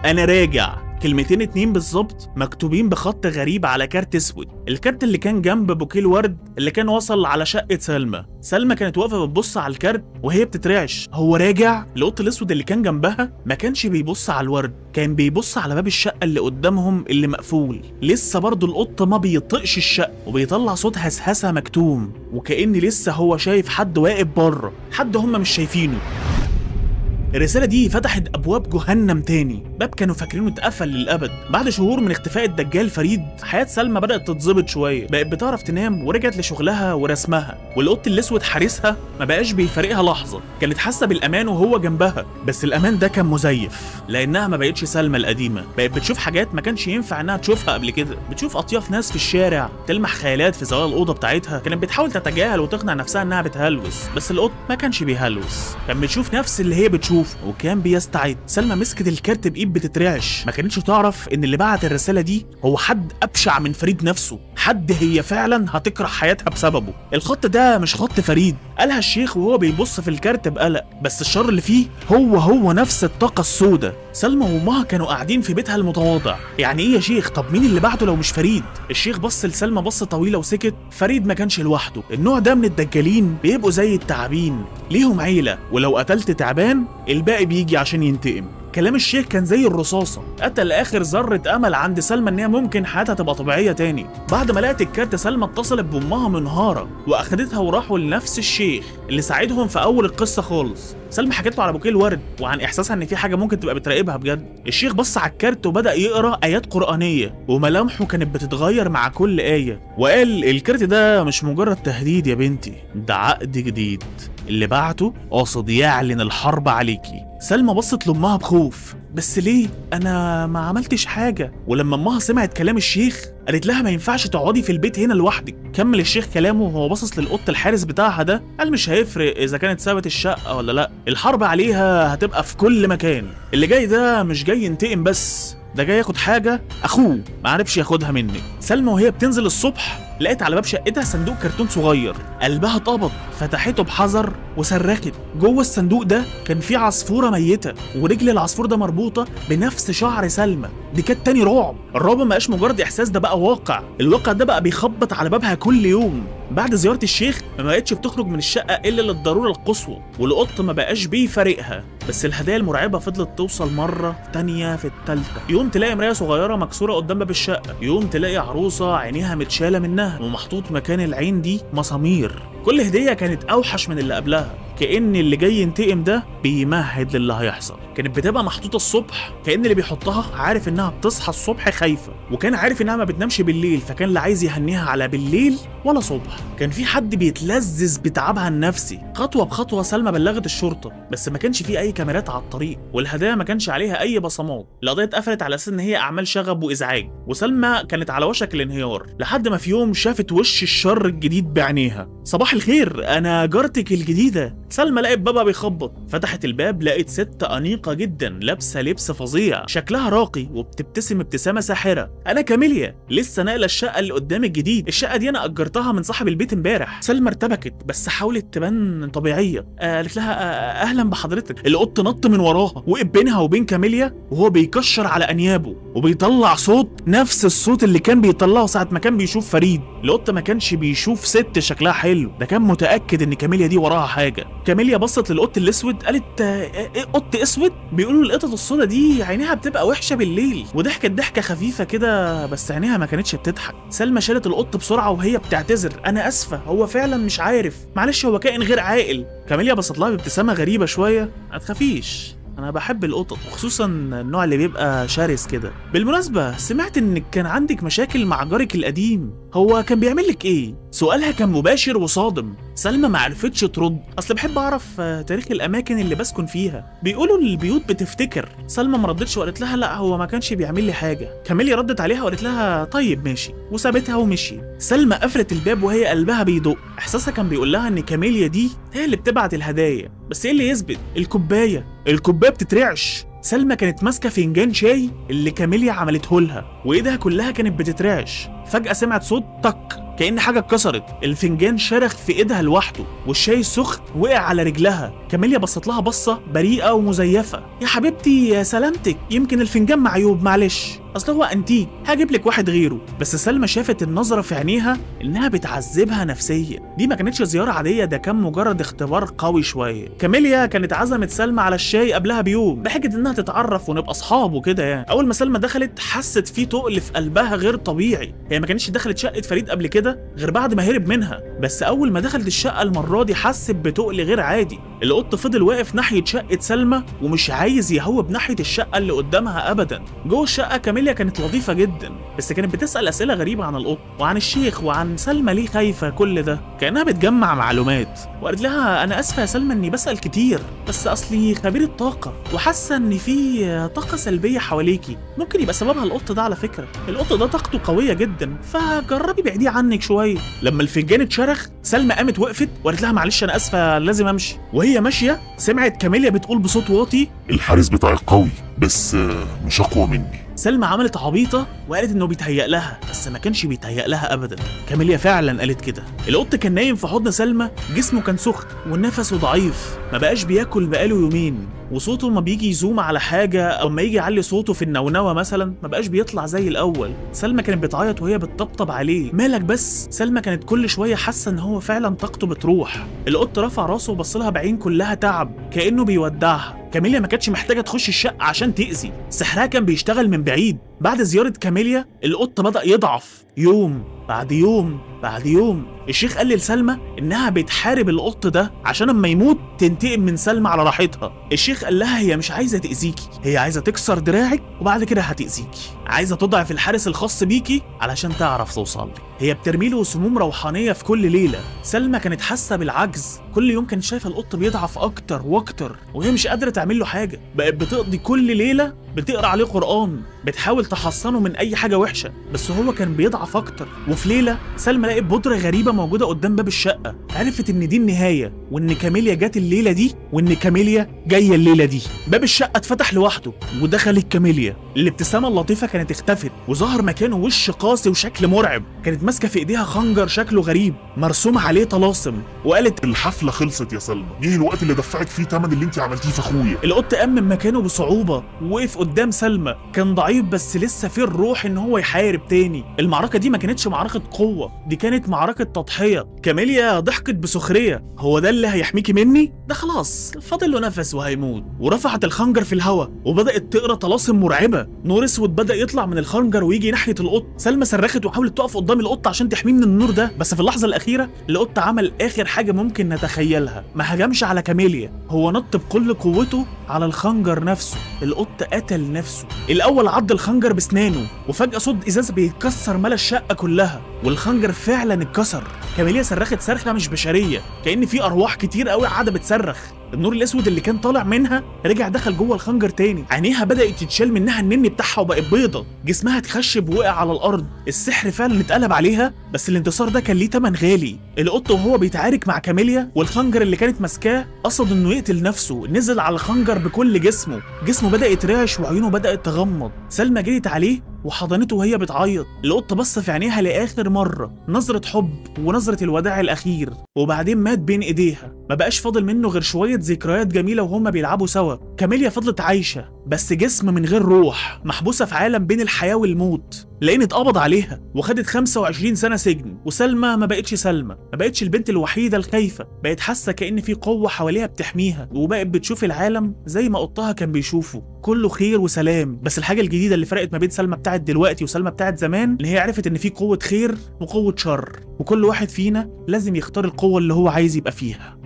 انا راجع. كلمتين اتنين بالظبط مكتوبين بخط غريب على كارت اسود، الكارت اللي كان جنب بوكيه الورد اللي كان وصل على شقة سلمى. سلمى كانت واقفة بتبص على الكارت وهي بتترعش. هو راجع. القط الاسود اللي كان جنبها ما كانش بيبص على الورد، كان بيبص على باب الشقة اللي قدامهم اللي مقفول. لسه برضه القط ما بيطقش الشقة وبيطلع صوت هسهسة مكتوم، وكأن لسه هو شايف حد واقف بره، حد هم مش شايفينه. الرسالة دي فتحت أبواب جهنم تاني، باب كانوا فاكرينه اتقفل للأبد. بعد شهور من اختفاء الدجال فريد، حياة سلمى بدأت تتظبط شوية، بقت بتعرف تنام ورجعت لشغلها ورسمها، والقط الأسود حارسها ما بقاش بيفارقها لحظة. كانت حاسة بالأمان وهو جنبها، بس الأمان ده كان مزيف، لأنها ما بقتش سلمى القديمة، بقت بتشوف حاجات ما كانش ينفع إنها تشوفها قبل كده، بتشوف أطياف ناس في الشارع، تلمح خيالات في زوايا الأوضة بتاعتها. كانت بتحاول تتجاهل وتقنع نفسها إنها بتهلوس، بس القط ما كانش بيهلوس، كان بتشوف نفس اللي هي بتشوفه وكان بيستعد. سلمى مسكت الكارت بايد بتترعش، ما كانتش تعرف ان اللي بعت الرساله دي هو حد ابشع من فريد نفسه، حد هي فعلا هتكره حياتها بسببه. الخط ده مش خط فريد، قالها الشيخ وهو بيبص في الكارت بقلق، بس الشر اللي فيه هو نفس الطاقه السوداء. سلمى وامها كانوا قاعدين في بيتها المتواضع. يعني ايه يا شيخ؟ طب مين اللي بعته لو مش فريد؟ الشيخ بص لسلمى بصه طويله وسكت. فريد ما كانش لوحده، النوع ده من الدجالين بيبقوا زي التعابين، ليهم عيله، ولو قتلت تعبان الباقي بيجي عشان ينتقم. كلام الشيخ كان زي الرصاصة، قتل آخر ذرة أمل عند سلمى إن هي ممكن حياتها تبقى طبيعية تاني. بعد ما لقت الكارت، سلمى اتصلت بأمها منهارة وأخدتها وراحوا لنفس الشيخ اللي ساعدهم في أول القصة خالص. سلمى حكت له على بوكيه الورد وعن إحساسها إن في حاجة ممكن تبقى بتراقبها بجد. الشيخ بص على الكارت وبدأ يقرأ آيات قرآنية، وملامحه كانت بتتغير مع كل آية، وقال الكارت ده مش مجرد تهديد يا بنتي، ده عقد جديد، اللي بعته قاصد يعلن الحرب عليكي. سلمى بصت لأمها بخوف، بس ليه؟ أنا ما عملتش حاجة. ولما أمها سمعت كلام الشيخ قالت لها ما ينفعش تقعدي في البيت هنا لوحدك. كمل الشيخ كلامه وهو باصص للقط الحارس بتاعها ده، قال مش هيفرق إذا كانت سابت الشقة ولا لأ، الحرب عليها هتبقى في كل مكان. اللي جاي ده مش جاي ينتقم بس، ده جاي ياخد حاجة أخوه ما عرفش ياخدها منك. سلمى وهي بتنزل الصبح لقيت على باب شقتها صندوق كرتون صغير، قلبها اتقبض، فتحته بحذر وصرخت. جوه الصندوق ده كان فيه عصفورة ميتة، ورجل العصفور ده مربوطة بنفس شعر سلمى. دي كانت تاني رعب. الرعب ما بقاش مجرد إحساس، ده بقى واقع. الواقع ده بقى بيخبط على بابها كل يوم. بعد زيارة الشيخ ما بقتش بتخرج من الشقة إلا للضرورة القصوى، والقط ما بقاش بيفارقها، بس الهدايا المرعبة فضلت توصل مرة تانية في التالتة. يوم تلاقي مراية صغيرة مكسورة قدام باب الشقة، يوم تلاقي عروسة عينيها متشالة منها ومحطوط مكان العين دي مسامير. كل هدية كانت أوحش من اللي قبلها، كأن اللي جاي ينتقم ده بيمهد للي هيحصل. كانت بتبقى محطوطة الصبح، كأن اللي بيحطها عارف إنها بتصحى الصبح خايفة، وكان عارف إنها ما بتنامش بالليل، فكان لا عايز يهنيها على بالليل ولا صبح. كان في حد بيتلذذ بتعبها النفسي. خطوة بخطوة سلمى بلغت الشرطة، بس ما كانش في أي كاميرات على الطريق، والهدايا ما كانش عليها أي بصمات. القضية اتقفلت على أساس إن هي أعمال شغب وإزعاج، وسلمى كانت على وشك الانهيار، لحد ما في يوم شافت وش الشر الجديد بعينيها. صباح الخير، أنا جارتك الجديدة. سلمى لقت بابها بيخبط، فتحت الباب لقت ست أنيقة جدا لابسة لبس فظيع، شكلها راقي وبتبتسم ابتسامة ساحرة. أنا كاميليا، لسه ناقلة الشقة اللي قدام الجديد، الشقة دي أنا أجرتها من صاحب البيت امبارح. سلمى ارتبكت بس حاولت تبان طبيعية. قالت لها أهلا بحضرتك. القط نط من وراها، وقف بينها وبين كاميليا وهو بيكشر على أنيابه وبيطلع صوت نفس الصوت اللي كان بيطلعه ساعة ما كان بيشوف فريد. القط ما كانش بيشوف ست شكلها حلو، ده كان متأكد إن كاميليا دي وراها حاجة. كاميليا بصت للقط الاسود قالت ايه قط اسود؟ بيقولوا القطط السودا دي عينيها بتبقى وحشه بالليل. وضحكت ضحكه خفيفه كده، بس عينيها ما كانتش بتضحك. سلمى شالت القط بسرعه وهي بتعتذر، انا اسفه، هو فعلا مش عارف، معلش هو كائن غير عاقل. كاميليا بصت لها بابتسامه غريبه شويه، ما تخافيش، انا بحب القطط، وخصوصا النوع اللي بيبقى شرس كده. بالمناسبه سمعت انك كان عندك مشاكل مع جارك القديم، هو كان بيعمل لك ايه؟ سؤالها كان مباشر وصادم. سلمى ما عرفتش ترد. اصل بحب اعرف تاريخ الاماكن اللي بسكن فيها، بيقولوا البيوت بتفتكر. سلمى ما ردتش وقالت لها لا هو ما كانش بيعمل لي حاجه. كاميليا ردت عليها وقالت لها طيب ماشي، وسابتها ومشي. سلمى قفلت الباب وهي قلبها بيدق، احساسها كان بيقول لها ان كاميليا دي هي اللي بتبعت الهدايا، بس ايه اللي يثبت؟ الكوبايه بتترعش. سلمى كانت ماسكه فنجان شاي اللي كاميليا عملته لها، وايدها كلها كانت بتترعش. فجأة سمعت صوت طق كأن حاجة اتكسرت، الفنجان شرخ في ايدها لوحده والشاي السخن وقع على رجلها. كاميليا بصت لها بصة بريئة ومزيفة. يا حبيبتي يا سلامتك، يمكن الفنجان معيوب، معلش اصل هو انتيك، هجيب لك واحد غيره. بس سلمى شافت النظرة في عينيها انها بتعذبها نفسيا. دي ما كانتش زيارة عادية، ده كان مجرد اختبار قوي شوية. كاميليا كانت عزمت سلمى على الشاي قبلها بيوم بحجة انها تتعرف ونبقى اصحاب وكده يعني. اول ما سلمى دخلت حست في تقل في قلبها غير طبيعي. هي ما كانتش دخلت شقة فريد قبل كده غير بعد ما هرب منها، بس اول ما دخلت الشقة المرة دي حست بتقل غير عادي. القط فضل واقف ناحية شقة سلمى ومش عايز يهوب ناحية الشقة اللي قدامها ابدا. جوه الشقة كاميليا كانت لطيفة جدا، بس كانت بتسأل أسئلة غريبة عن القط وعن الشيخ وعن سلمى ليه خايفة كل ده، كأنها بتجمع معلومات. وقالت لها أنا آسفة يا سلمى إني بسأل كتير، بس أصلي خبيرة طاقة وحاسة إن في طاقة سلبية حواليكي، ممكن يبقى سببها القط ده. على فكرة القط ده طاقته قوية جدا، فجربي بعديه عنك شوية. لما الفنجان اتشرخ سلمى قامت وقفت وقالت لها معلش أنا آسفة لازم أمشي. وهي ماشية سمعت كاميليا بتقول بصوت واطي الحارس بتاعك قوي بس مش أقوى مني. سلمى عملت عبيطة وقالت انه بيتهيأ لها، بس ما كانش بيتهيأ لها ابدا. كاميليا فعلا قالت كده. القط كان نايم في حضن سلمى، جسمه كان سخن ونفسه ضعيف، ما بقاش بياكل بقاله يومين، وصوته ما بيجي يزوم على حاجة او ما يجي يعلي صوته في النونوة مثلا ما بقاش بيطلع زي الاول. سلمى كانت بتعيط وهي بتطبطب عليه. مالك بس؟ سلمى كانت كل شوية حاسة ان هو فعلا طاقته بتروح. القط رفع راسه وبص لها بعين كلها تعب كأنه بيودعها. كاميليا ما كانتش محتاجة تخش الشقة عشان تأذي، سحرها كان بيشتغل من بعيد. بعد زيارة كاميليا القط بدأ يضعف يوم بعد يوم بعد يوم. الشيخ قال لسلمى انها بتحارب القط ده عشان اما يموت تنتقم من سلمى على راحتها. الشيخ قال لها هي مش عايزة تأذيكي، هي عايزة تكسر دراعك وبعد كده هتأذيكي، عايزة تضعف الحارس الخاص بيكي علشان تعرف توصل لك. هي بترميله سموم روحانية في كل ليلة. سلمى كانت حاسة بالعجز، كل يوم كانت شايفة القط بيضعف اكتر واكتر وهي مش قادرة تعمل له حاجة. بقت بتقضي كل ليلة بتقرا عليه قرآن، بتحاول تحصنه من اي حاجة وحشة، بس هو كان بيضعف اكتر. وفي ليلة سلمى لقت بودرة غريبة موجودة قدام باب الشقة، عرفت ان دي النهاية وان كاميليا جت الليلة دي وان كاميليا جاية الليلة دي. باب الشقة اتفتح لوحده ودخلت كاميليا. الابتسامة اللطيفة كانت اختفت وظهر مكانه وش قاسي وشكل مرعب. كانت ماسكة في ايديها خنجر شكله غريب مرسوم عليه طلاسم، وقالت الحفلة خلصت يا سلمى، جه الوقت اللي دفعك فيه تمن اللي انت عملتيه في اخويا. القط قام من مكانه بصعوبة ووقف قدام سلمى، كان ضعيف بس لسه فيه الروح ان هو يحارب تاني. المعركة دي ما كانتش معركة قوة، دي كانت معركة تضحية. كاميليا ضحكت بسخرية، هو ده اللي هيحميكي مني؟ ده خلاص فاضل له نفس وهيموت. ورفعت الخنجر في الهواء وبدأت تقرا طلاسم مرعبة. نور اسود بدأ يطلع من الخنجر ويجي ناحية القط. سلمى صرخت وحاولت تقف قدام القط عشان تحميه من النور ده، بس في اللحظة الأخيرة القط عمل آخر حاجة ممكن نتخيلها، ما هجمش على كاميليا، هو نط بكل قوته على الخنجر نفسه. القط قتل نفسه. الأول عض الخنجر بسنانه وفجأة صوت إزاز بيتكسر ملا الشقة كلها والخنجر فعلا اتكسر. كاميليا صرخت صرخة مش بشرية، كأن في أرواح كتير قوي قاعدة بتصرخ. النور الاسود اللي كان طالع منها رجع دخل جوه الخنجر تاني. عينيها بدأت تتشال منها النني بتاعها وبقت بيضة، جسمها اتخشب ووقع على الارض. السحر فعلا اتقلب عليها، بس الانتصار ده كان ليه تمن غالي. القط وهو بيتعارك مع كاميليا والخنجر اللي كانت ماسكاه قصد انه يقتل نفسه، نزل على الخنجر بكل جسمه بدأ يترعش وعيونه بدأت تغمض. سلمى جريت عليه وحضنته وهي بتعيط. القط بص في عينيها لاخر مره، نظره حب ونظره الوداع الاخير، وبعدين مات بين ايديها. ما بقاش فاضل منه غير شويه ذكريات جميله وهما بيلعبوا سوا. كاميليا فضلت عايشه بس جسم من غير روح، محبوسه في عالم بين الحياه والموت، لان اتقبض عليها وخدت 25 سنه سجن. وسلمى ما بقتش سلمى، ما بقتش البنت الوحيده الخايفه، بقت حاسه كأن في قوه حواليها بتحميها، وبقت بتشوف العالم زي ما قطها كان بيشوفه، كله خير وسلام. بس الحاجه الجديده اللي فرقت ما بين سلمى بتاعت دلوقتي وسلمى بتاعت زمان، اللي هي عرفت ان في قوه خير وقوه شر، وكل واحد فينا لازم يختار القوه اللي هو عايز يبقى فيها.